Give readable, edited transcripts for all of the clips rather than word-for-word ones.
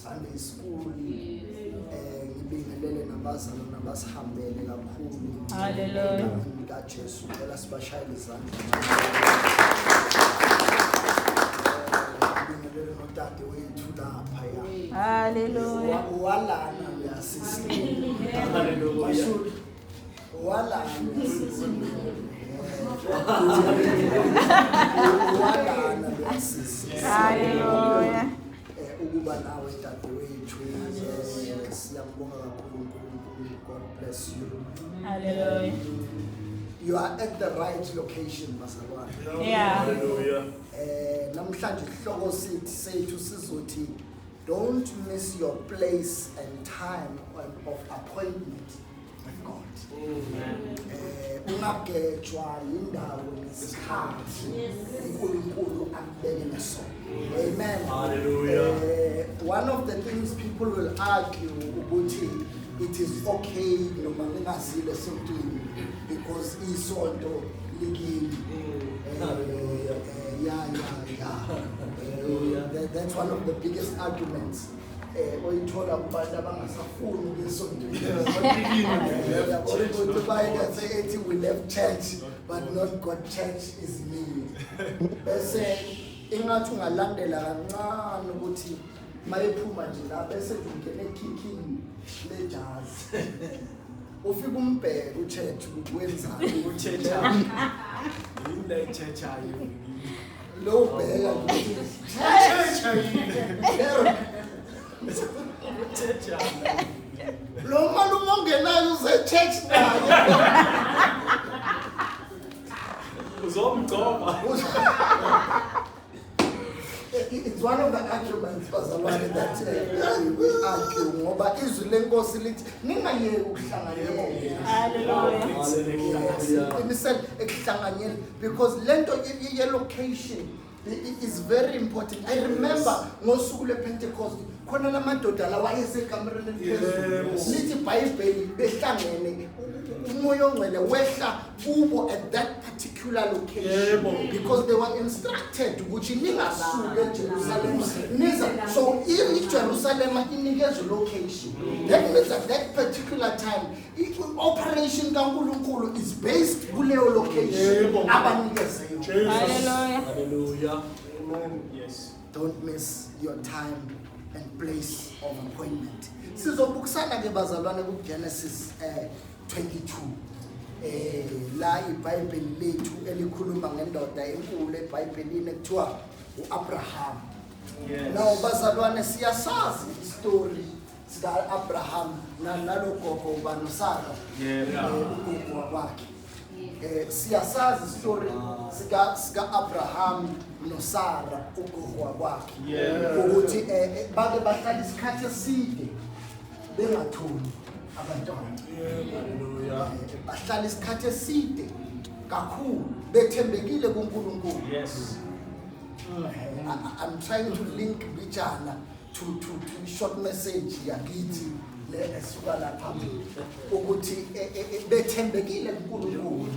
Sunday school, ngibingelele nabazali nabasihambele kakhulu. Hallelujah. NkaJesu phela sibashayile izandla. Ngibingelele nodade wethu lapha ya. Hallelujah. Walana uyasisi. Hallelujah. Walana uyasisi. Walana uyasisi. Hallelujah. Ukuba nawe dadewethu siyambonga kakhulu uNkulunkulu. God bless you. Hallelujah. You are at the right location, bazalwane. Yeah. Hallelujah. Namhlanje isihloko sethu sizothi don't miss your place and time of appointment with God. Ungagejwa indawo nesikhathi uNkulunkulu akubekele sona. Amen. Hallelujah. One of the things people will argue ukuthi it is okay noma ngingazile something because isonto likini. That's one of the biggest arguments. Oyithola kubantu abangasafuni ukuyisonto. We left church but not God church is me. Bese ingathi ungalandela kancane ukuthi mayephuma nje la bese ungena ekhikhini lejazz. Ufika umbheke uChurch ukwenzani uChurch yini church ayo lo bheka church lo malume ongenayo uze church nayo uzomgcoma. It's one of the arguments bazalwane that we argue ngoba izwi lenkosi lithi ningayeke ukuhlanganyela. Hallelujah. Imisele ekuhlanganyela because lento ye-location is very important. I remember ngosuku lePentecost khona lamadoda la wayesekamereni phezulu lithi iBhayibheli behlangene umoya ongcwele wehla kubo at that particular location because they were instructed ukuthi ningasuke eJerusalem niza so iJerusalem inikezwe location. That means at that particular time operation kaNkulunkulu is based kuleyo location abanikeze yona. Hallelujah. Hallelujah. Amen. Yes. Don't miss your time and place of appointment. Sizobukusana ke bazalwane ku Genesis 22. La iBhayibheli lethu elikhuluma ngendoda enkulu eBhayibhelini ekuthiwa uAbraham. Now bazalwane siyasazi story sika Abraham nalogogo ubani Sara. Ugogo wakhe. Siyasazi story sika Abraham noSara ugogo wakhe. Ukuthi bake bahlala isikhathi eside bengatholi abantwana. Hallelujah. Bahlala isikhathi eside kakhulu bethembekile kuNkulunkulu. Yes. I'm trying to link Bijana to short message yakithi le esuka lapha ukuthi bethembekile kuNkulunkulu.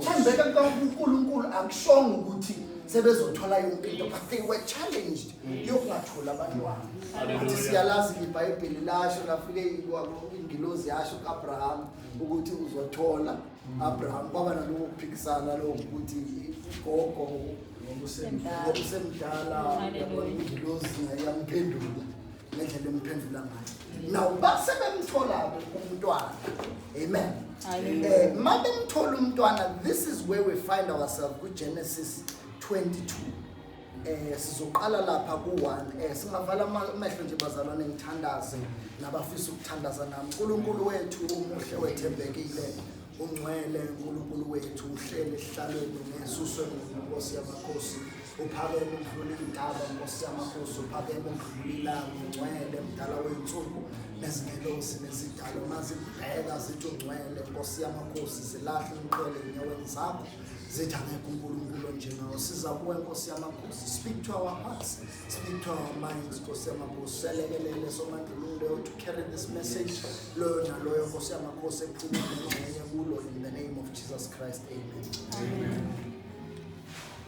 Thembeka kuNkulunkulu akushongo ukuthi sebezothola yonke into but they were challenged yokungathola abantwana. Athi siyalazi iBhayibheli lasho lafike ingilozi yasho kuAbraham ukuthi uzothola Abraham kwaba naloko kuphikisana lo ukuthi gogo ngokusemdala ingilozi yamphendula ngendlela emphendula ngayo. Now basebemthola umntwana. Amen. Mabemthola umntwana, this is where we find ourselves with Genesis 22. Sizoqala lapha ku1 singavala amehlo nje bazalwane ngithandaze nabafisa ukuthandaza nami. uNkulunkulu wethu umuhle wethembekile ungcwele. uNkulunkulu wethu uhlele ehlalweni nesuswe ngoNkosi yamakhosi uphakeme ukudlula iy'ntaba Nkosi yamakhosi uphakeme ukudlula ilanga ungcwele mdala wey'nsuku nezingelosi nezidalo mazibheka zithi ungcwele Nkosi yamakhosi zilahle umqwele enyaweni zakho zithi angekho uNkulunkulu njengawe siza kuwe Nkosi yamakhosi speak to our hearts speak to our minds Nkosi yamakhosi selekelele somandululo to carry this message loyo naloyo Nkosi yamakhosi ephuma ngengxenye kulo in the name of Jesus Christ amen.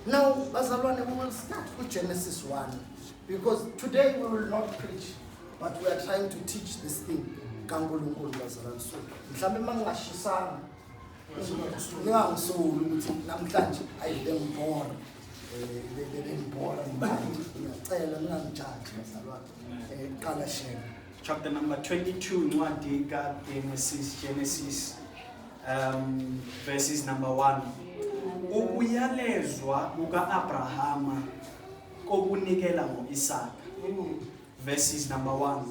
Now bazalwane we will start with Genesis 1 because today we will not preach but we are trying to teach this thing kaNkulunkulu bazalwane so mhlambe mangashisanga ngingangisuli ukuthi namhlanje ayibengibhora bengibhora manje ngiyacela ningangijaji bazalwane qala share chapter number 22 incwadi Genesis verses number 1 ukuyalezwa kuka-Abrahama kokunikela ngo-Isaka verses number 1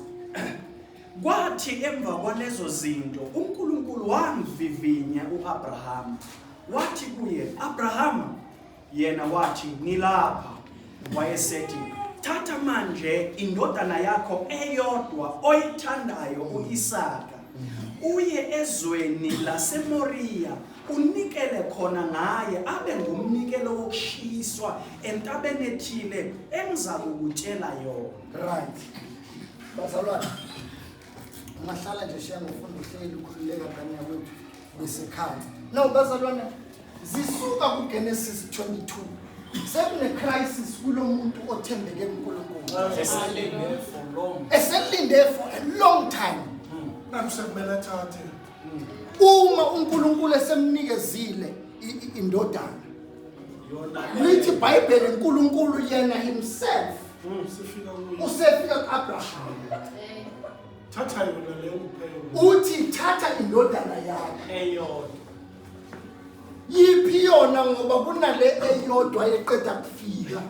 kwathi emva kwalezo zinto uNkulunkulu wamvivinya u-Abrahama wathi kuye Abrahama yena wathi nilapha wayesethi thatha manje indodana yakho eyodwa oyithandayo u-Isaka uye ezweni laseMoriya unikele khona ngaye abe ngumnikelo wokushiswa entabeni ethile engizakukutshela yona right bazalwane ungahlala nje shiya ngofunda uhleli ukhululeka kanye kwethu besekhaya now bazalwane zisuka kuGenesis 22 sekune crisis kulomuntu othembeke kuNkulunkulu eselinde for a long time Namsekumele athathe. uma uNkulunkulu esemnikezile indodana lithi iBhayibheli uNkulunkulu yena himself usefika kuAbraham Thatha yona leyo kuphela. uthi thatha indodana yakho eyodwa yiphi yona ngoba kunale eyodwa eqeda kufika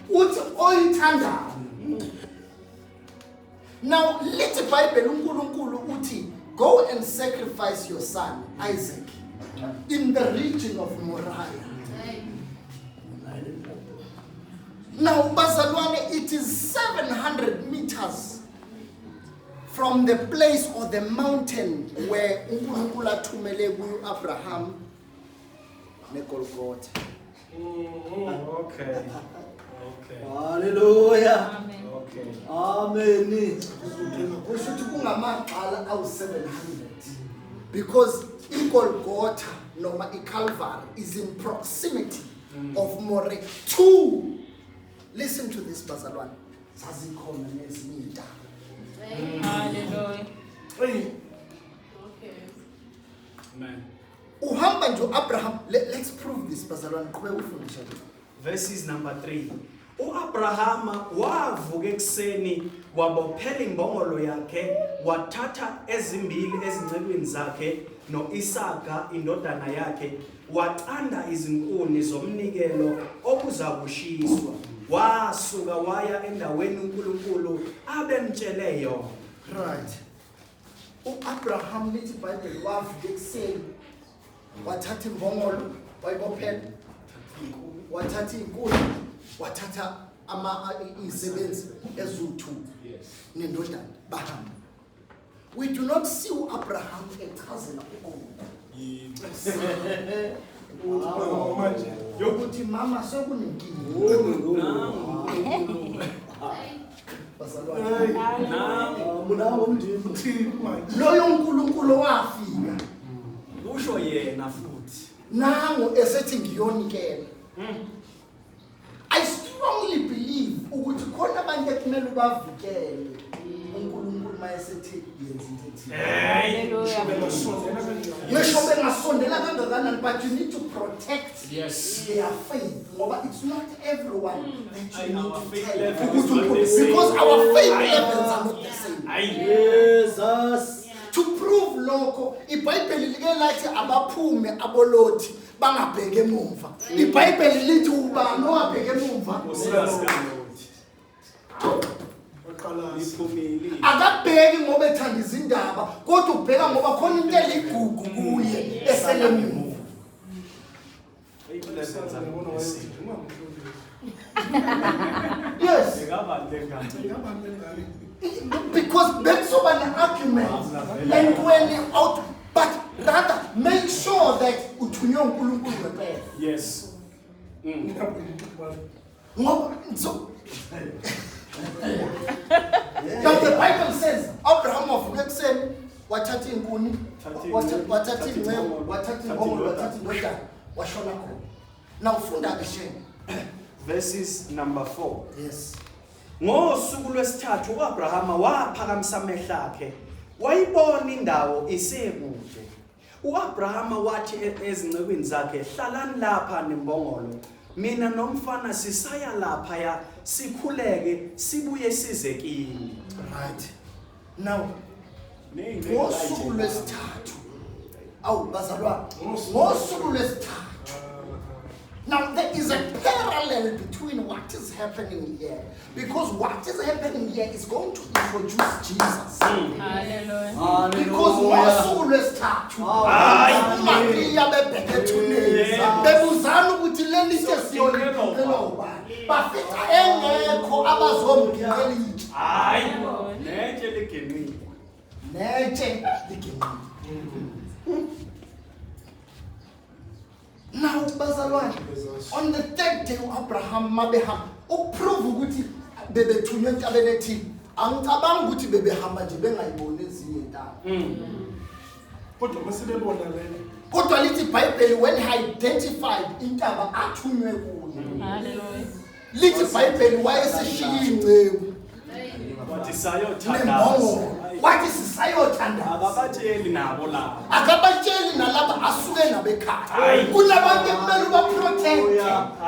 uthi oyithandayo now lithi iBhayibheli uNkulunkulu uthi go and sacrifice your son Isaac in the region of Moriah. Now bazalwane it is 700 meters from the place or the mountain where uNkulunkulu athumele kuAbraham neGolgotha. okay Hallelujah. Amen. okay Amen. Kusho ukuthi kungamaqala awu700 because iGolgotha noma iCalvary is in proximity of Moriah. Two, listen to this bazalwane. Zazikhona nezinye intaba. Hallelujah. amen Uhamba nje uAbraham. Let's prove this bazalwane. Qhubeka ufundisha nje. verses number 3 uAbrahama wavuka ekseni wabophela imbongolo yakhe wathatha ezimbili ezincelweni zakhe noIsaka indodana yakhe waqanda izinkuni zomnikelo okuza kushiswa wasuka waya endaweni uNkulunkulu abemtshele yona. Right. uAbraham lithi iBhayibheli wavuka ekseni wathatha imbongolo wayibophela wathatha inkuni wathatha izisebenzi ezu2 nendodana bahamba. We do not see uAbraham echazela Manje. yokuthi mama sekunenkinga bazalwane. Munawo umndeni. Loyo uNkulunkulu wafika Usho yena futhi nango esethi ngiyonikela. I strongly believe ukuthi khona abantu ekumele bavikele uNkulunkulu mayesethi yenza into Hallelujah. ngisho bengasondela kangakanani but you need to protect Yes. their faith ngoba it's not everyone that you need Our to faith tell levels ukuthi are not the same. because our faith levels are not the same. Jesus. To prove lokho iBhayibheli like lathi abaphume aboloti bangabheke emuva. iBhayibheli lithi ubani owabheke emuva iphumile akabheki ngoba ethanda izindaba kodwa ubheka ngoba khona into eligugu kuye eselemuva. Yes. Because that's an argument and when out, but rather make sure that uthunyo uNkulunkulu ngempela. Yes. So now the Bible says Abraham wavuka ekuseni wathatha inkuni wathatha ingcebo wathatha inkomo wathatha indodana washona khona. Now funda ke shame. Verses number 4. Yes. Ngosuku lwesithathu uAbrahama waphakamisa amehlo akhe wayibona indawo isekude. uAbrahama wathi ezincekweni zakhe hlalani lapha nembongolo mina nomfana sisaya lapha ya sikhuleke sibuye size kini. Right. Now ngosuku lwesithathu bazalwane ngosuku lwesithathu. Now there is a parallel between what is happening here, because what is happening here is going to introduce Jesus. Hallelujah. Because ngosuku lwesithathu uMaria bebheke thuneni bebuzana ukuthi leli ke siyoliphelela ubani bafika engekho abazomgibela ithi Hayi netshe ligenile. netshe ligenile. Now bazalwane on the third day uAbraham mabehamba ukuprove ukuthi bebethunywe entabeni ethile angicabanga ukuthi bebehamba nje bengayiboni ezinye intaba. Kodwa masibebona lena. Kodwa lithi iBhayibheli when identified intaba athunywe kuyo. Hallelujah. Lithi iBhayibheli wayesishiya ingcebu Wathi sayothandaza. nembongolo wathi sisayothandaza. Akabatsheli nabo lapha. Akabatsheli nalapha asuke nabekhaya. Hayi. Kunabantu ekumele ubaprotect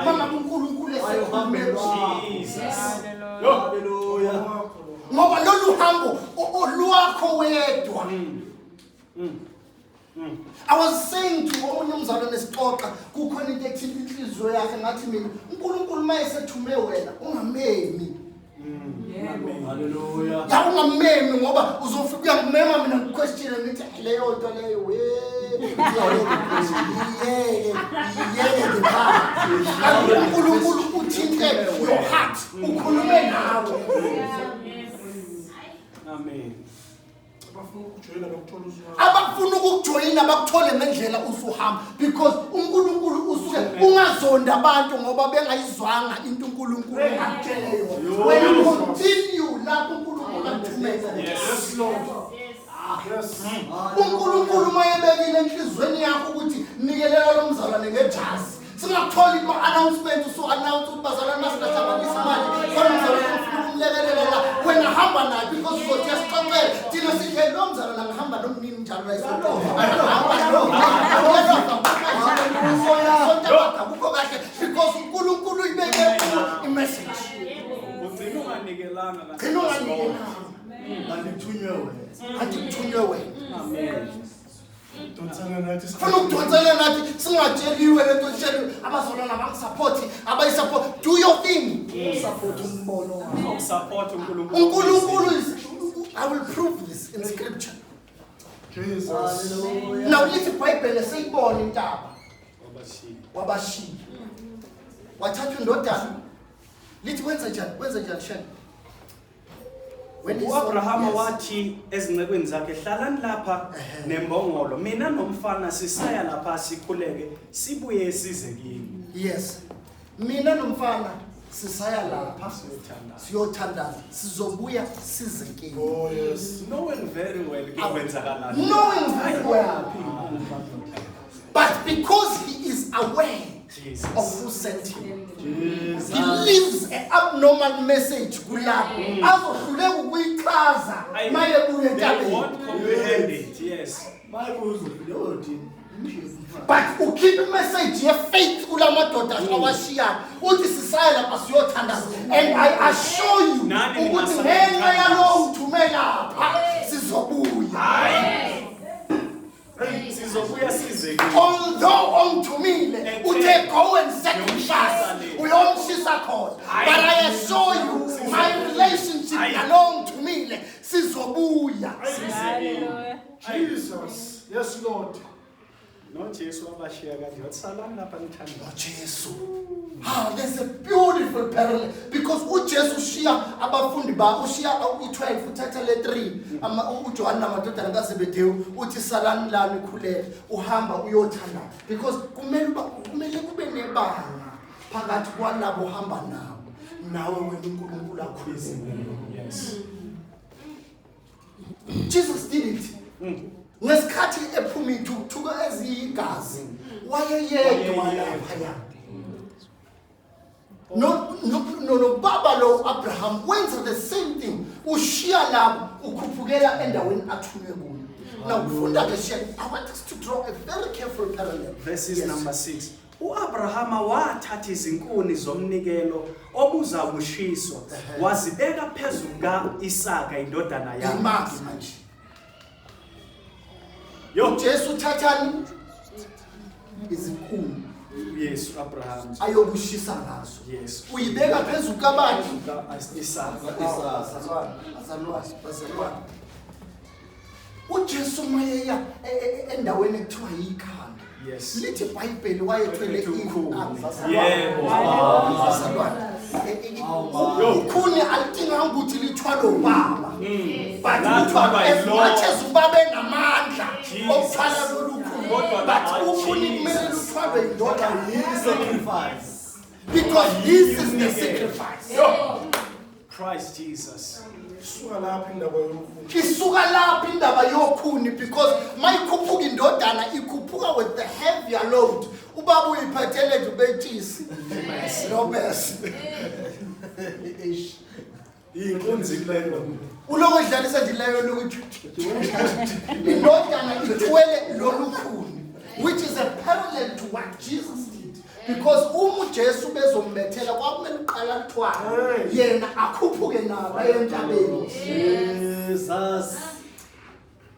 mama uNkulunkulu esekhulumela. Jesus. Hallelujah. Ngoba lolu hambo olwakho wedwa. I was saying to omunye umzalwane esixoxa kukhona into ethile inhliziyo yakhe ngathi mina uNkulunkulu mayesethume wena ungamemi. Hallelujah. Ya ungamemi ngoba uzofika uyangimema mina ngiquestion ngithi leyo nto leyo yeke ngepha. uNkulunkulu uthinte your heart ukhulume nawe. Amen. Abafuna ukujoyina Abafuna ukukujoyina bakuthola usuhamba. bakuthole ngendlela usuhamba because uNkulunkulu usuke ungazonda abantu ngoba bengayizwanga into uNkulunkulu akutsheleyo. When you continue lapho uNkulunkulu akuthumela. Yes. Lord. Yes. uNkulunkulu mayebekile enhlizweni yakho ukuthi nikelela lo mzalwane ngejazi. Singakutholi ama-announcement usu-announce ukuthi bazalwane masingahlanganisa imali khona umzalwane ufuna ukumlekelela la wena hamba naye because uzothi yasixoxela thina sihle lo mzalwane angihamba nomnini njalo kukho kahle because uNkulunkulu ibeke imessage. Ugcina unganikelanga la. Gcina unganikelanga. Ngithunywe wena. Andithunywe wena. Amen. Donsana nathi Funa ukudonsela nathi singatsheliwe lento tsheliwe abazalwana bangisupport abayisupport do your thing. Support umbono wakho. Support uNkulunkulu. uNkulunkulu is I will prove this in scripture. Jesus. Hallelujah. Now lithi iBhayibheli seyibona intaba Wabashiya. wabashiya. Wathatha indodana lithi wenza njani shani? When he saw- uAbrahama Yes. wathi ezincekweni zakhe hlalani lapha nembongolo mina nomfana sisaya lapha sikhuleke sibuye size kini. Yes. Mina nomfana sisaya lapha Siyothandaza. siyothandaza sizobuya size kini. Oh yes. Knowing very well kwenzakalani. Knowing very well. But because he is aware Jesus. of who sent him, Jesus. he leaves an abnormal message kulapho azohluleka ukuyichaza maye kuye They entabeni. won't comprehend it. Yes. Mayibuzo yodini. But ukhipha imessage ye-faith kulamadoda awashiyayo uthi sisaya lapha siyothandaza and I assure you Nani ukuthi nimasaba ngenxa mthandazo. yalowo uthume lapha sizobuya. Sizobuya size kini. Although ongithumile uthe go and sacrifice uyomshisa khona, but I assure you my relationship nalowo nojesu wabashiya kanje wathi salani lapha nithandwa Jesu. There's a beautiful parallel because uJesu ushiya abafundi bakhe ushiya u12 uthatha le3 uJohn namadodana kaZebedeo uthi salani lami khuleka uhamba uyothanda because kumele kube nebanga phakathi kwalabo hamba nabo nawe wena uNkulunkulu akhulise. yes Jesus did it. Ngesikhathi ephuma ithuka eziyigazi wayeyedwa lapha. No baba lo Abraham wenza the same thing. Ushiya lapho ukhuphukela endaweni athunywe kuyo. Now ufunda ke share. I want us to draw a very careful parallel. verses number 6 uAbrahama wathatha izinkuni zomnikelo obuza kushiswa wazibeka phezulu kaIsaka indodana yakhe Imaki manje. yo Jesu thathani izinkuni Yesu Abraham ayokushisa ngazo. yes Uyibeka phezulu kabani? Isaka Bazalwane. uJesu mayeya endaweni ekuthiwa yikhanda. yes Lithi iBhayibheli wayethwele ikhuni. yebo Ikhuni alidinga ukuthi lithwalwe ubaba. But Lathwalwa as yilo. much as ubaba enamandla Jesus. okuthwala lolu khuni. Kodwa But ukhuni Jesus. kumele luthwalwe yindodana. Sacrifice. Because this is the sacrifice. Christ Jesus Suka lapha indaba yokukhulu. Isuka lapha indaba yokhuni because mayikhuphuka indodana ikhuphuka with the heavier load. Ubaba uyiphathele nje ubetshisi. Robes. Inkunzi kulelo. Uloko dlalisa nje leyo lokuthi indodana ithwele lolu khuni, which is a parallel to what Jesus did. Because uJesu bezombethela kwakumele uqala kuthwala yena akhuphuke nabo entabeni Jesus.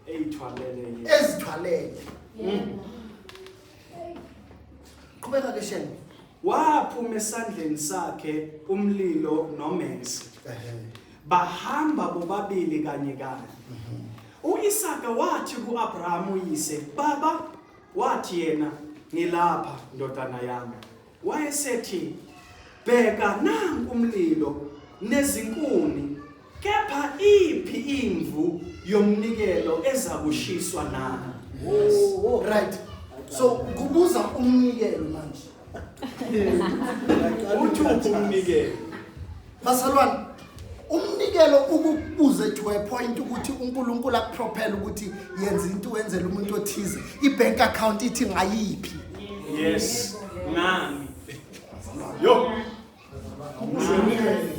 eyithwalele ezithwalele. Qhubeka ke sheni. waphuma esandleni sakhe umlilo nomese bahamba bobabili kanye kanye uIsaka wathi kuAbraham uyise baba wathi yena ngilapha ndodana yami wayesethi bheka nanku umlilo nezinkuni kepha iphi imvu yomnikelo ezakushiswa nami Right. So kubuza umnikelo manje. uthi umnikelo Bazalwane, umnikelo ukubuze to a point ukuthi uNkulunkulu akupropel ukuthi yenza into wenzela umuntu othize. iBank account ithi ngayiphi. yes nami yo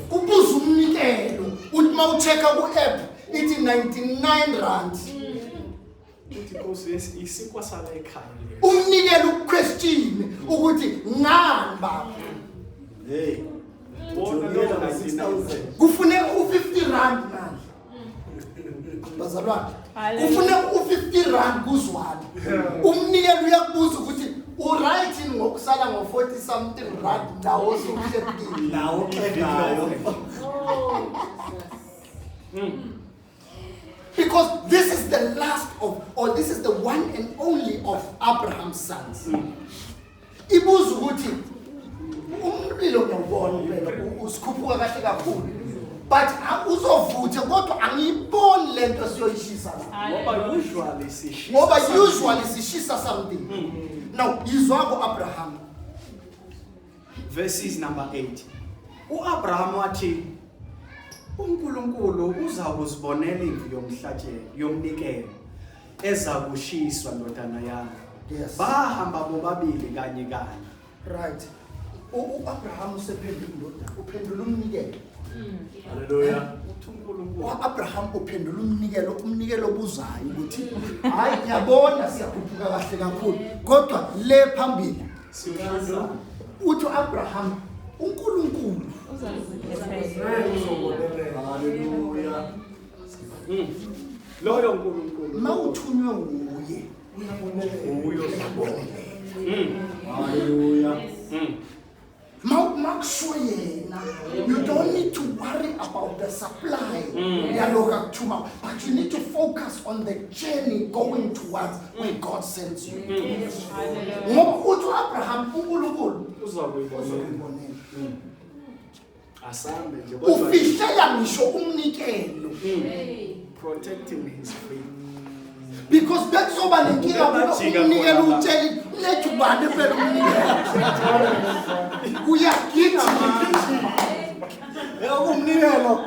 Kubuza umnikelo. Uthi mawuchecka ku-app ithi 99 rand. uthi Nkosi isikwa sala ekhaya Umnikelo uquestion ukuthi ngani baba. Hey. bona lo 99 Kufuneka u50 rand manje. Bazalwane, kufuneka u50 rand kuzwana. Umnikelo uyakubuza ukuthi uright in ngokusala ngo40 something rand ndawo sokuhlekile. Nawo egayo. Because this is the last of, or this is the one and only of Abraham's sons. Ibuza ukuthi umlilo ngiyabona phela usikhuphuka kahle kakhulu. But uzovutha kodwa angiyiboni lento siyoyishisa la. ngoba usually sishi Ngoba usually sishisa something. Now yizwako Abraham. verses number 8 uAbraham wathi uNkulunkulu uzakuzibonela imvu yomhlatshelo yomnikelo ezakushiswa ndodana yami Yes. bahamba bobabili kanye kanye Right. Abraham usephendula indodana, uphendula umnikelo. Hallelujah. uthi uNkulunkulu Abraham uphendula umnikelo obuzayo ukuthi hayi ngiyabona siyakhuphuka kahle kakhulu kodwa le phambili siyohlanza uthi Abraham uNkulunkulu Hallelujah. loyo uNkulunkulu mawuthunywe nguye Hallelujah. makusho yena, you don't need to worry about of the supply. But you need to focus on the journey going towards where God sends you. Ngoba uthi Abraham uNkulunkulu uzokubonela. Asambe nje Ufihlela ngisho umnikelo. Protecting his faith. Because bekuzoba nenkinga umnikelo utshela lethu bani phela umnikelo. Uyagijima. Umnikelo.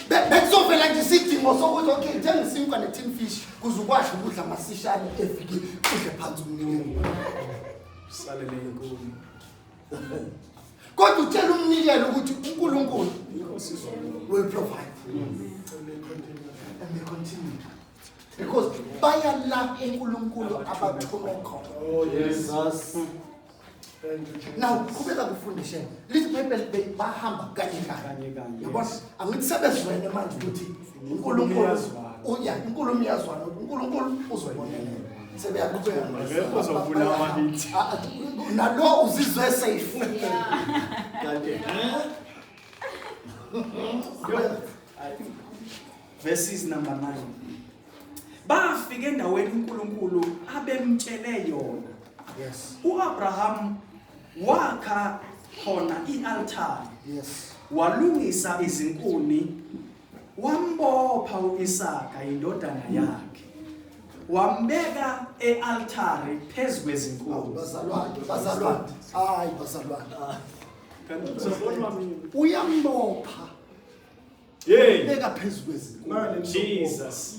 Bekuzovela nje isidingo sokuthi okay thenga isinkwa ne-tin fish kuze ukwazi ukudla amasishane evikini udle phansi umnikelo. Salele inkulu. Kodwa utshela umnikelo ukuthi uNkulunkulu will provide. And they continue. Because bayala uNkulunkulu abathume khona. Oh Jesus. Now kubeka kufundishe lithi Bible bahamba kanye. Yabona angithi sebezwene manje ukuthi uNkulunkulu uNkulunkulu iyazwana uNkulunkulu uzobonela. Sebeyaqhubeka nalo uzizwe safe. Verses number 9. Bafike endaweni uNkulunkulu abemtshele yona. Yes. uAbraham wakha khona ialtar. Yes. Walungisa izinkuni, wambopha uIsaka indodana yakhe. Wambeka ealtari phezu kwezinkuni. Bazalwane. Hayi bazalwane. Uyambopha. Hey, Beka phezu kwezinkuni. Jesus.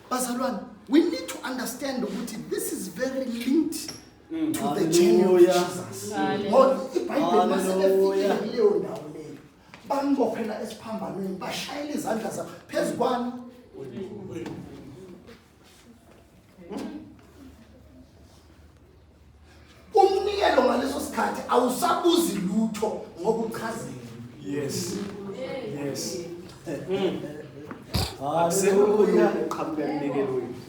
Bazalwane, we need to understand ukuthi this is very linked to the journey of Jesus. Ngoba iBhayibheli masebefike kuleyo ndawo leyo bambophela esiphambanweni bashayela izandla zabo phezu kwani. Umnikelo ngaleso sikhathi awusabuzi lutho ngoba uchazile. Yes. Yes. Hallelujah.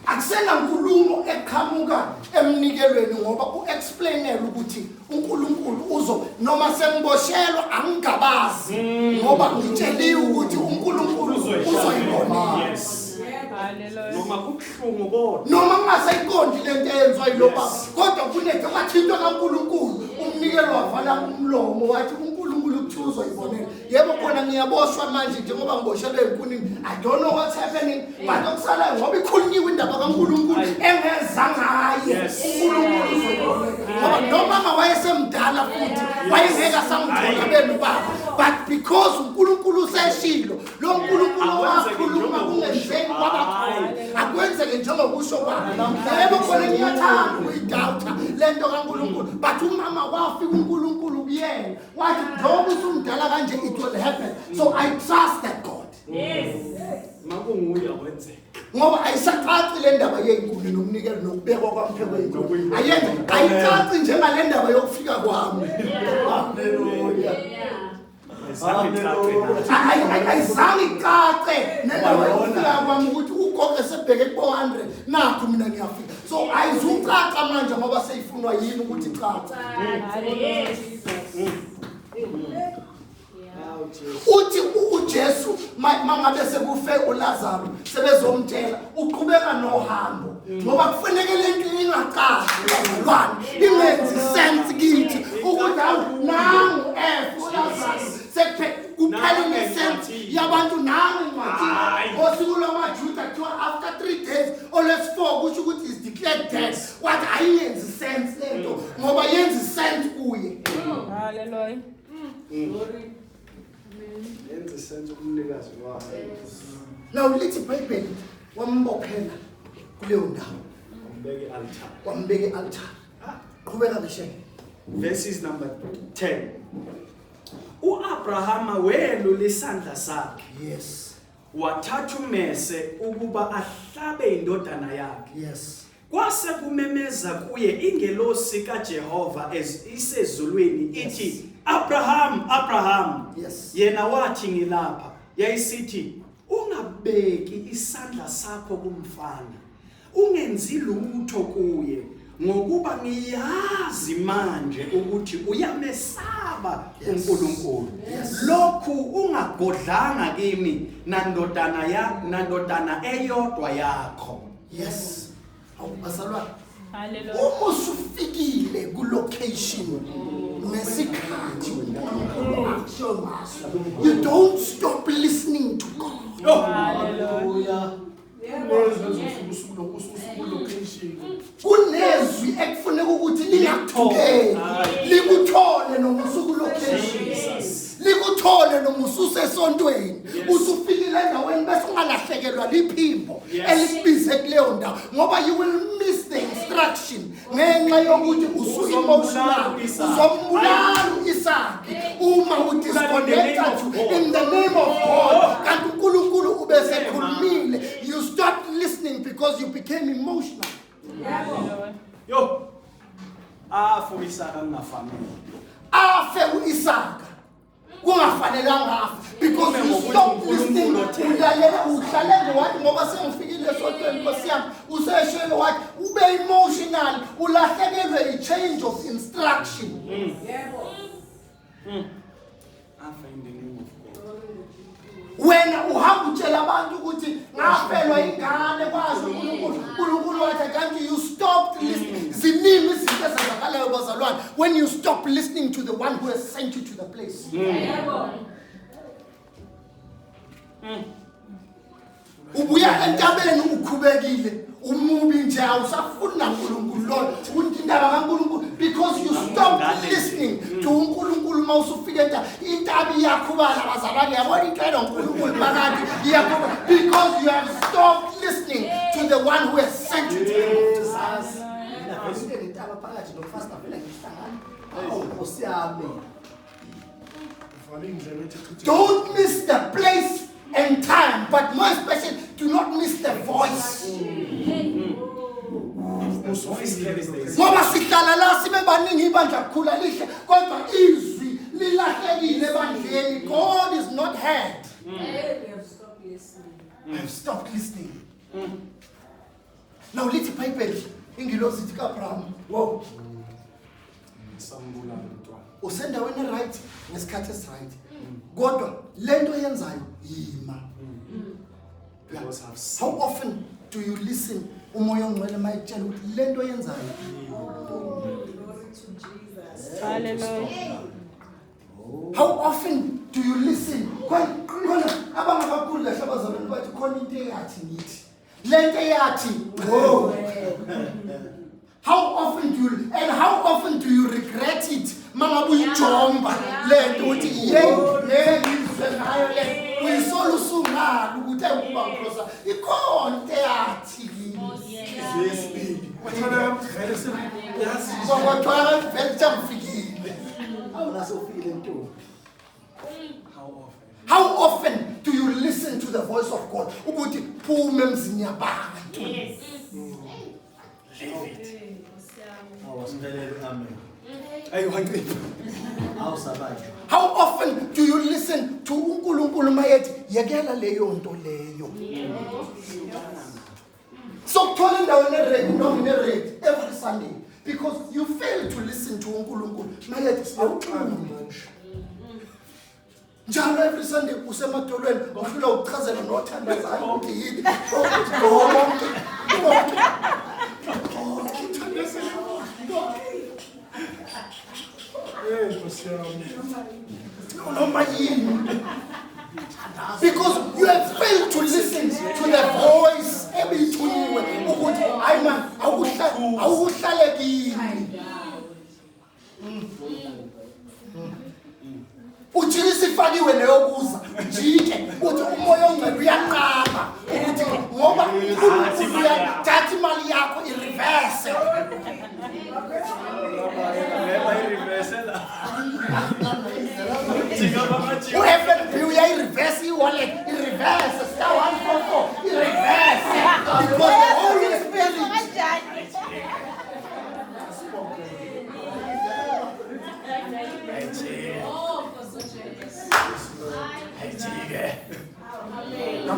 Akusena nkulumo eqhamuka emnikelweni ngoba uexplainela ukuthi uNkulunkulu uzo noma sengiboshelwa angigabazi ngoba ngitsheliwe ukuthi uNkulunkulu uzoyibona. Yes. Hallelujah. Noma kubuhlungu kodwa. Noma kungasayiqondi lento eyenziwa yiloba kodwa kunethe kwathintwa kaNkulunkulu umnikelo wavala umlomo wathi uNkulunkulu kuthuzwa yibonela. Yebo khona ngiyaboshwa manje njengoba ngiboshelwe enkunini. I don't know what's happening but okusalayo ngoba ikhulunyiwe indaba kaNkulunkulu engezanga hayi uNkulunkulu uzoyibonela. Ngoba noma wayesemdala futhi wayengeka samthola benu baba but because uNkulunkulu useshilo lo uNkulunkulu wakhuluma kungenzeki kwabakhona akwenzeke njengokusho kwakhe. Yebo khona ngiyathanda ukuyidoubt lento kaNkulunkulu but umama wafika uNkulunkulu kuyena wathi njengoba usumdala kanje it will happen so I trust that God. Yes. Makunguye awenzeke. Ngoba ayisacaci le ndaba yenkulu nomnikelo nokubekwa kwampheko yenkulu ayenze ayicaci njengale ndaba yokufika kwami. Hallelujah. Ayizange icace nendaba yokufika kwami ukuthi ugogo sebheke ku-400 nakho mina ngiyafika so ayizucaca manje ngoba seyifunwa yini ukuthi icace. Yes. Uthi uJesu mangabe sekufe uLazaro sebezomtshela uqhubeka nohambo ngoba kufanele lento ingacaci bazalwane ingenzi sense kithi ukuthi nangu uLazaro sekuphe kuphela sense yabantu nangu ngathi osuku lwamaJuda kuthiwa after 3 days or less 4 kusho ukuthi is declared dead wathi ayingenzi sense lento ngoba yenzi sense kuye. Hallelujah. Yenze sense umnikazi wakhe. Now lithi iBhayibheli wambophela kuleyo ndawo Umbeke altar. wambeke altar. Qhubeka beshe. Verses number 10. uAbrahama welula isandla sakhe. Yes. Wathatha umese ukuba ahlabe indodana yakhe. Yes. Kwase kumemeza kuye ingelosi kaJehova isezulwini ithi Abraham, Abraham. Yes. Yena wathi ngilapha. Yayisithi ungabeki isandla sakho kumfana. Ungenzi lutho kuye. ngokuba ngiyazi manje ukuthi uyamesaba uNkulunkulu. Lokhu ungagodlanga kimi nandodana eyodwa yakho. Yes. Awubazalwane. Hallelujah. Uma usufikile ku location ngesikhathi uNkulunkulu akusho ngaso, you don't stop listening to God. Hallelujah. Kunezwi ekufuneka ukuthi lingakuthukeli, likuthole noma usuku location, likuthole noma ususesontweni, usufikile endaweni bese ungalahlekelwa liphimbo elikubize kuleyo ndawo ngoba you will miss the instruction ngenxa yokuthi usu-emotional, uzombulala u-Isaki uma udisconnected in the name of God. Kanti uNkulunkulu ubesekhulumile, you stopped listening because you became emotional. Yo. For Isaka ngafamile. Afe u-Isaka kungafanelanga afe because you stopped listening. Uhlale wathi ngoba sengifikile esontweni Nkosi yami, useshele wathi ube emotional, ulahlekelwe i-change of instruction. Afa in the name of God. Wena uhamba utshela abantu ukuthi ngafelwa ingane kwazi uNkulunkulu wathi kanti you stopped listening. Ziningi izinto ezenzakalayo bazalwane when you stop listening to the one who has sent you to the place. Ubuya entabeni ukhubekile umubi nje awusafuni naNkulunkulu lo indaba kaNkulunkulu because you stopped listening to uNkulunkulu mawusufika intabi yakubala bazalwane yabona incelo uNkulunkulu phakathi yakho because you have stopped listening to the one who has sent you to Jesus. Intaba phakathi nofast avela ngihlangana Nkosi yami. Don't miss the place and time, but more especially, do not miss the voice. Ngoba sihlala la sibe baningi ibandla kukhula lihle kodwa izwi lilahlekile ebandleni. God is not heard. We have stopped listening. I have stopped listening. Now lithi Bible ingilosi ithi kaAbraham, wow, usendaweni right ngesikhathi right. Kodwa lento yenzayo yima. How often do you listen umoya ongcwele mayitshela ukuthi lento yenzayo? Glory to Jesus. Hallelujah. How often do you listen? Khona abangakakhulu kahle abazalwane bathi khona into eyathi ngithi. Lento eyathi, oh. How often do you regret it? Mama buyijomba lento uthi ngizwe ngayo le uyisolusunga ukuthi ayikuba ngikhosa ikhona into eyathi yesibili ngoba vele jamfikile awunasofikile nto. How often do you listen to the voice of God ukuthi phume emzini yabanga nto? How often do you listen to uNkulunkulu mayethi yekela leyo nto leyo? So kuthola endaweni eready noma ineready every Sunday because you fail to listen to uNkulunkulu mayethi siyawuxhuma njalo every Sunday usemadolweni ufuna ukuchazela nothandazayo ukuthi yini because you have failed to listen to the voice ebithuniwe ukuthi hayi man awuhlale kimi. Uthi isifakiwe leyokuza njike uthi umoya ongcwele uyanqaba ukuthi ngoba uyathatha imali yakho ireverse. UFNB uyayireverse i-wallet, ireverse star 144 ireverse because the Holy Spirit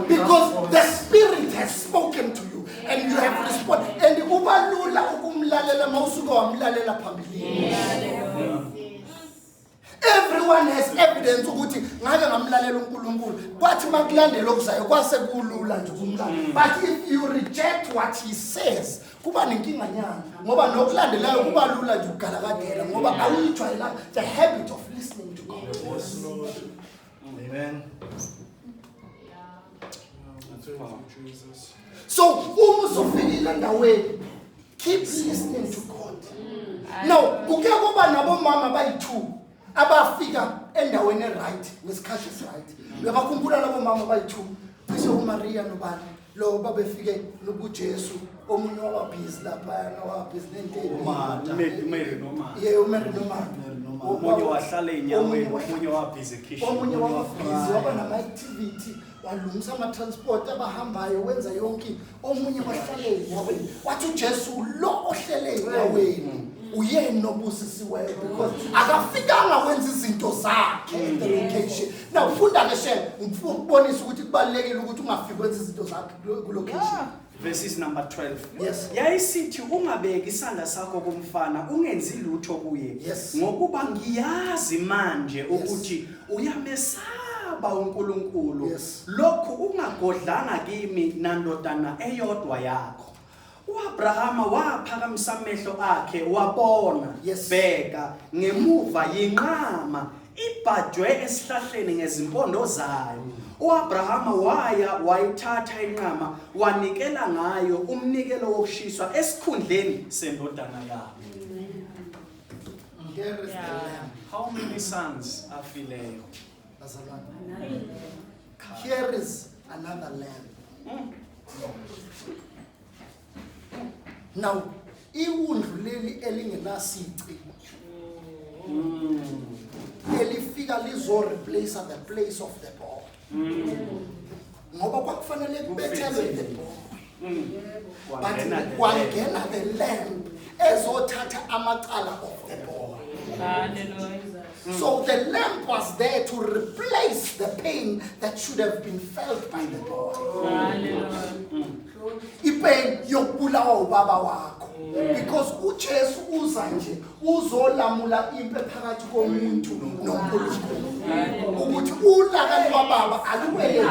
because the Spirit has spoken to you and you have responded and ubalula ukumlalela one has evidence ukuthi ngake ngamlalela uNkulunkulu kwathi makulandela okuzayo kwase kulula nje kumlanda. But if you reject what he says kuba nenkinga nyana ngoba nokulandelayo kuba lula nje ugalakadela ngoba awuyijwayela the habit of listening to God. Yes, Lord. Amen. Thank you, Jesus. So uma uzofikile endaweni keep listening to God. Now kuke kuba nabomama bayi2 abafika endaweni right ngesikhathi right. Uyabakhumbula labo mama bayi2 cishe uMaria nobani lo babefike nokuJesu omunye wababhizi lapha nawabhizi nenteni Mary noma. Yeah, uMary noma. Omunye wahlala enyaweni, omunye wabhizi kitchen. Omunye wababhizi waba nama activity walungisa ama transport abahambayo wenza yonke omunye wahlala enyaweni. Wathi uJesu lo ohlele enyaweni uyena nobusisiweyo because akafikanga wenza izinto zakhe the location. Now ufunda ke share ngifuna ukubonisa ukuthi kubalekile ukuthi ungafiki wenza izinto zakhe ku location. Verses number 12. Yes. Yayisithi ungabeki isandla sakho kumfana ungenzi lutho kuye Yes. ngokuba ngiyazi manje ukuthi uyamesaba uNkulunkulu. Yes. Lokhu ungagodlanga kimi nandodana eyodwa yakho. uAbrahama waphakamisa amehlo akhe wabona Yes. bheka ngemuva yinqama ibhajwe esihlahleni ngezimpondo zayo. uAbrahama waya wayithatha inqama wanikela ngayo umnikelo wokushiswa esikhundleni sendodana yakhe. Here is the lamb. How many sons afileyo? Here is another lamb. Now, iwundlu leli elingenasici elifika lizo replace the place of the boy. Ngoba kwakufanele kubethelwe the boy. But kwangena the lamb ezothatha amacala of the boy. Hallelujah. So the lamb was there to replace the pain that should have been felt by the boy. Hallelujah. Ipain yokubulawa ubaba wakho because uJesu uza nje uzolamula impe phakathi komuntu noNkulunkulu ukuthi ulaka lwababa aluwele.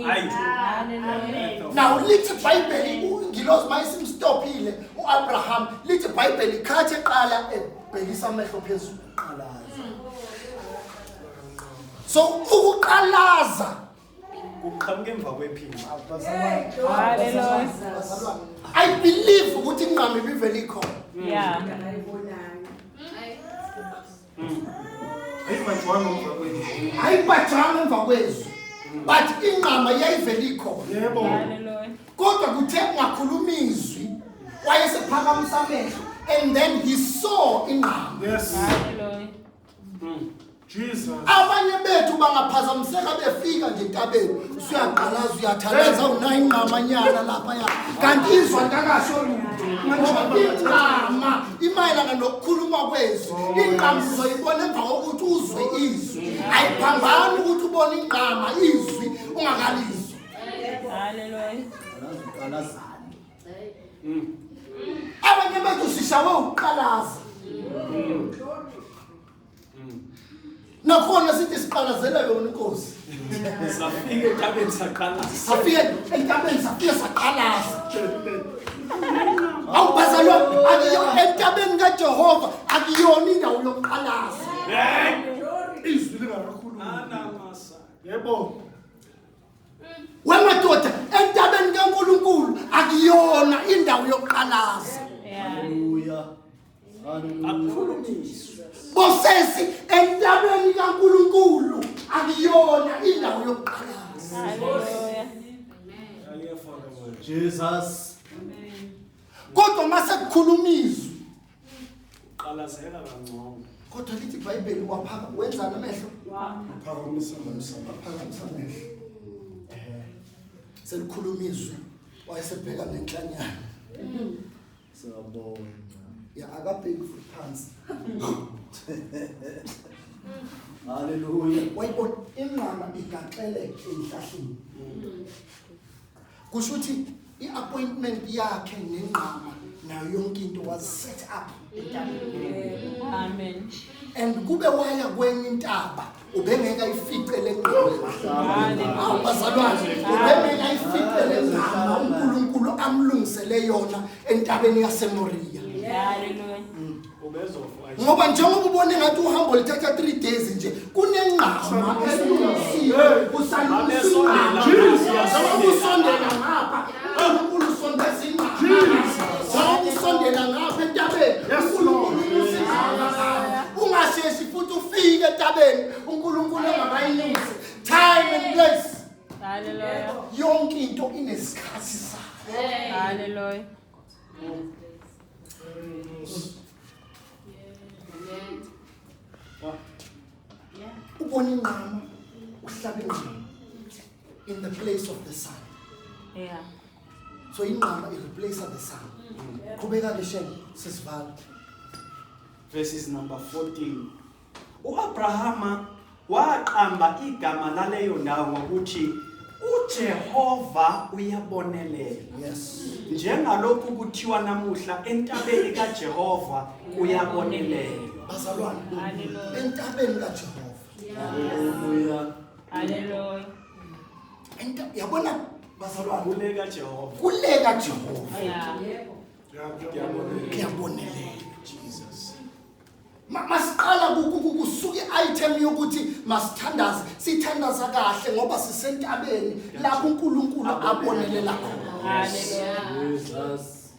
Hallelujah. Now lithi iBhayibheli ngilozi mayisimstopile uAbraham lithi iBhayibheli khathi eqala ebhekisa amehlo phezulu uqalaza. So ukuqalaza Kuqhamuke emva kwephimbo. Hallelujah. I believe ukuthi inqama ibivele ikhona. Yeah. Ayibhajanga emva kwezwi but inqama yayivele ikhona. Yebo. Hallelujah. Kodwa kuthe ngakhuluma izwi wayesephakamisa amehlo and then he saw inqama. Yes. Hallelujah. Jesus. Abanye bethu bangaphazamiseka befika nje entabeni usuyaqalaza uyathalaza unayo inqama nyana lapha ya kanti izwa ngakasho lutho inqama imayelana nokukhuluma kwezwi inqama uzoyibona emva kokuthi uzwe izwi ayiphambani ukuthi ubone inqama izwi ungakalizwa. Hallelujah. Abanye bethu sishawe ukuqalaza nakhona sithi siqalazela yona inkosi. Safike entabeni saqala. Safike entabeni safike saqalaza. Awubazalwa akiyo entabeni kaJehova akuyona indawo yokuqalaza. Izwi lingakakhulumi. Anamasa. Yebo. Wemadoda entabeni kaNkulunkulu akuyona indawo yokuqalaza. Yeah. Hallelujah. Akukhulumiswe. Bosesi entabeni kaNkulunkulu akuyona indawo yokuqalaza. Hallelujah. Jesus. Kodwa mase kukhuluma izwi Qalazela kangcono. kodwa lithi iBhayibheli waphaka wenzana amehlo Phakamisa phakamisa amehlo. Selikhuluma izwi wayesebheka nenhlanyana. Siyabonga. Ya akabheki futhi phansi. Hallelujah. Wayibona inqama igaxele enhlahleni. Kusho ukuthi iappointment yakhe nenqama nayo yonke into was set up entabeni. Amen. and kube waya kwenye intaba ubengeka ifice lengqama awubazalwane ubengeka ifice lengqama uNkulunkulu amlungisele yona entabeni yaseMoriya. Hallelujah. Ngoba njengoba ubone ngathi uhambo lithatha 3 days nje kunengqama elungisiwe usalungiswa usondela ngapha uNkulunkulu sondeza ingqama usondela ngapha entabeni uNkulunkulu usiza ungasheshi futhi ufike entabeni uNkulunkulu engabayinyuse time and place. Hallelujah. Yonke into inesikhathi sayo. Hallelujah. Ubone ingqama uhlabe nje in the place of the sun. Yeah. So ingqama ireplace the sun. Qhubeka ke shenge sisivala. Verses number 14. uAbrahama waqamba igama laleyo ndawo ngokuthi uJehova uyabonelela. Yes. Njengalokhu kuthiwa namuhla entabeni kaJehova uyabonelela. Bazalwane. Hallelujah. Entabeni kaJehova. Hallelujah. Hallelujah. Yabona bazalwane Kule kaJehova. kule kaJehova Yeah. kuyabonelela Jesus. Masiqala kusuke item yokuthi masithandaze sithandaza kahle ngoba sisentabeni lapho uNkulunkulu abonelela khona. Hallelujah. Jesus.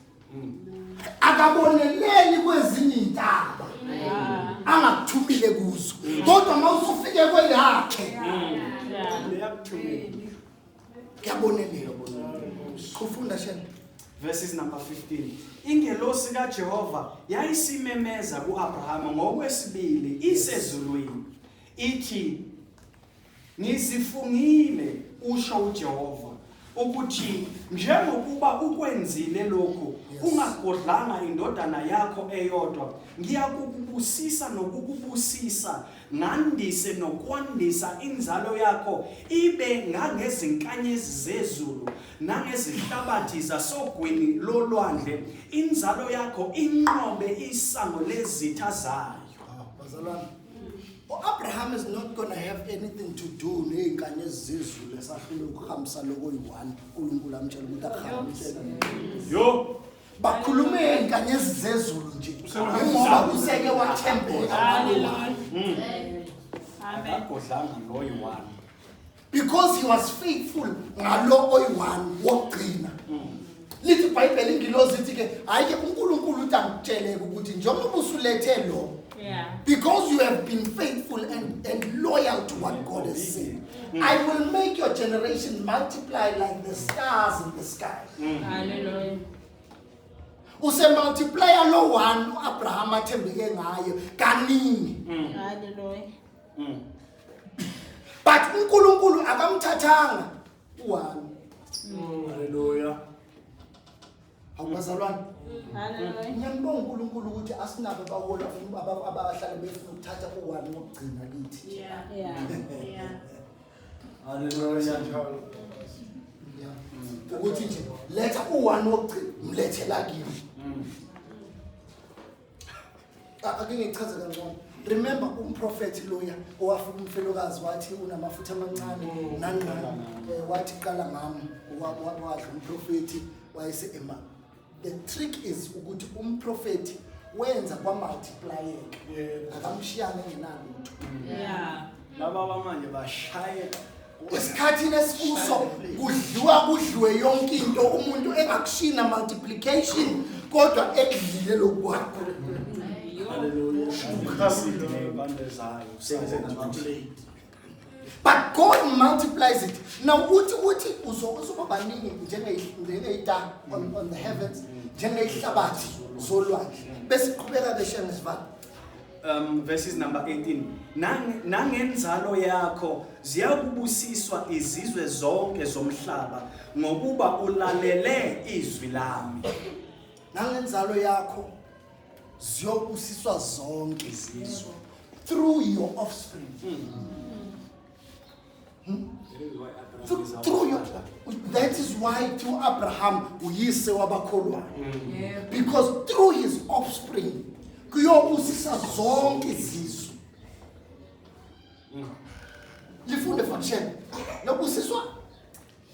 Akaboneleli kwezinye intaba angakuthumile kuzo kodwa mawusufike kweyakhe Yeah. Uyakuthumela. kuyabonelela. Ufunda shene Verses number 15. Ingelosi kaJehova yayisimemeza kuAbrahama ngokwesibili isezulwini ithi ngizifungile usho uJehova ukuthi njengokuba ukwenzile lokhu ungagodlanga indodana yakho eyodwa ngiyakukubusisa nokukubusisa ngandise nokwandisa inzalo yakho ibe ngangezinkanyezi zezulu nangezihlabathi zasogwini lolwandle inzalo yakho inqobe isango lezitha zayo. bazalwane uAbraham is not going to have anything to do nezinkanyezi zezulu esahlule ukuhambisa lokuyi1 uNkulunkulu amtshela ukuthi akuhambise Yo bakhulume ngezinkanyezi zezulu nje ngoba useke wathembeka. Hallelujah. Amen. akagodlanga loyi-1. Because he was faithful ngalo oyi1 wokugcina. Lithi iBhayibheli ingilozi ithi ke hayi uNkulunkulu uthi angitsheleke ukuthi njengoba usulethe lo Yeah. because you have been faithful and loyal to what God has said, I will make your generation multiply like the stars in the sky. Hallelujah. Use multiplier lo 1 uAbraham athembeke ngayo kaningi. Hallelujah. But uNkulunkulu akamthathanga u1. Hallelujah. Awubazalwane. Hallelujah. Ngiyambonga uNkulunkulu ukuthi asinabo abahola abahlala befuna ukuthatha u1 wokugcina kithi. Yeah. Yeah. Hallelujah. Ukuthi nje letha u1 wokugcina mlethela kimi. Ake ngichaze kancane. Remember umprofeti loya owafika umfelokazi wathi unamafutha amancane nangqana wathi qala ngami wadla umprofeti wayese ema. The trick is ukuthi umprofeti wenza kwa multiplyeka akamshiyana ngenalutho. Yeah. Laba bamanje bashaya Isikhathini esikuso kudliwe yonke into umuntu engakushina multiplication kodwa ekudlile lokwakho. Hallelujah. ukhasile ngebande zayo senze namaplate. But God multiplies it. Now uthi uzoba baningi njengeyita on the heavens njengehlabathi zolwandle. Bese qhubeka ke shenge sivala. Verses number 18. Nangenzalo yakho ziyakubusiswa izizwe zonke zomhlaba ngokuba ulalele izwi lami. Nangenzalo yakho ziyobusiswa zonke izizwe through your offspring. Through your, that is why through Abraham uyise wabakholwayo. Because through his offspring kuyobusisa zonke izizwe. lifunde function nobusiswa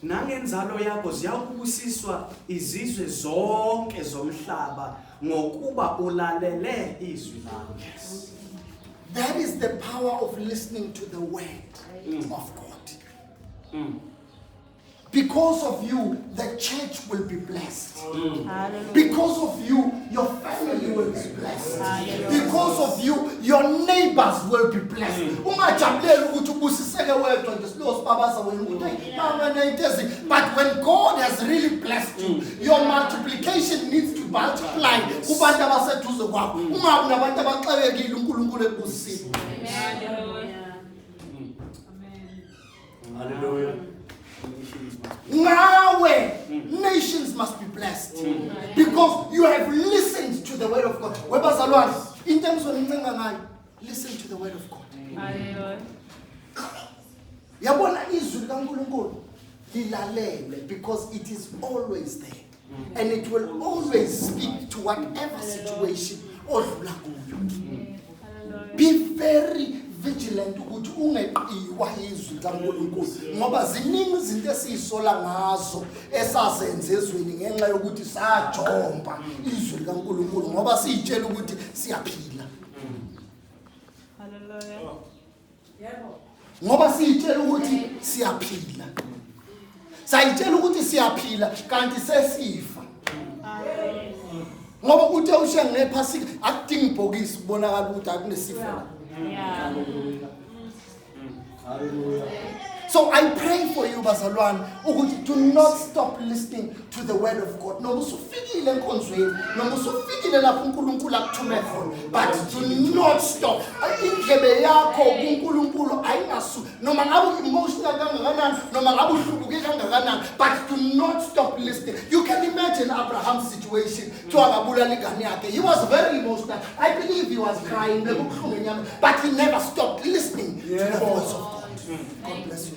Nangenzalo yakho ziyakubusiswa izizwe zonke zomhlaba ngokuba ulalele izwi lakhe. That is the power of listening to the word of God. Because of you, the church will be blessed. Hallelujah. Because of you, your family will be blessed. Because of you, your neighbors will be blessed. Ungajabulela ukuthi ubusiseke wedwa nje sibabasa wena ukuthi hey mama nayitezi, but when God has really blessed you, your multiplication needs to multiply kubantu abaseduze kwakho. Ungabi nabantu abaxekekile uNkulunkulu ebusisile. Hallelujah. Hallelujah. Nations must be blessed because you have listened to the word of God. Webazalwane, in terms of listen to the word of God. Hallelujah. Yabona izwi likaNkulunkulu lilalele because it is always there and it will always speak to whatever situation odlula kuyo. Be very vigilant ukuthi ungeqiwa izwi likaNkulunkulu ngoba ziningi izinto esizisola ngazo esazenze ezweni ngenxa yokuthi sajomba izwi likaNkulunkulu ngoba sitshela ukuthi siyaphila. Hallelujah. Ngoba sitshela ukuthi siyaphila. Sayitshela ukuthi siyaphila kanti sesifa. Ngoba uthe ushe ngephasika akudingi ibhokisi kubonakala ukuthi akunesifo. Yeah. Hallelujah. So I pray for you bazalwane ukuthi do not stop listening to the word of God. Noma usufikile enkonzweni, noma usufikile lapho uNkulunkulu akuthume khona, but do not stop. Indlebe yakho kuNkulunkulu ayinasu noma ngabe emotional kangakanani noma ngabe uhlubuke kangakanani, but do not stop listening. You can imagine Abraham's situation. He was very emotional. I believe he was crying, but he never stopped listening to the voice of God. God bless you.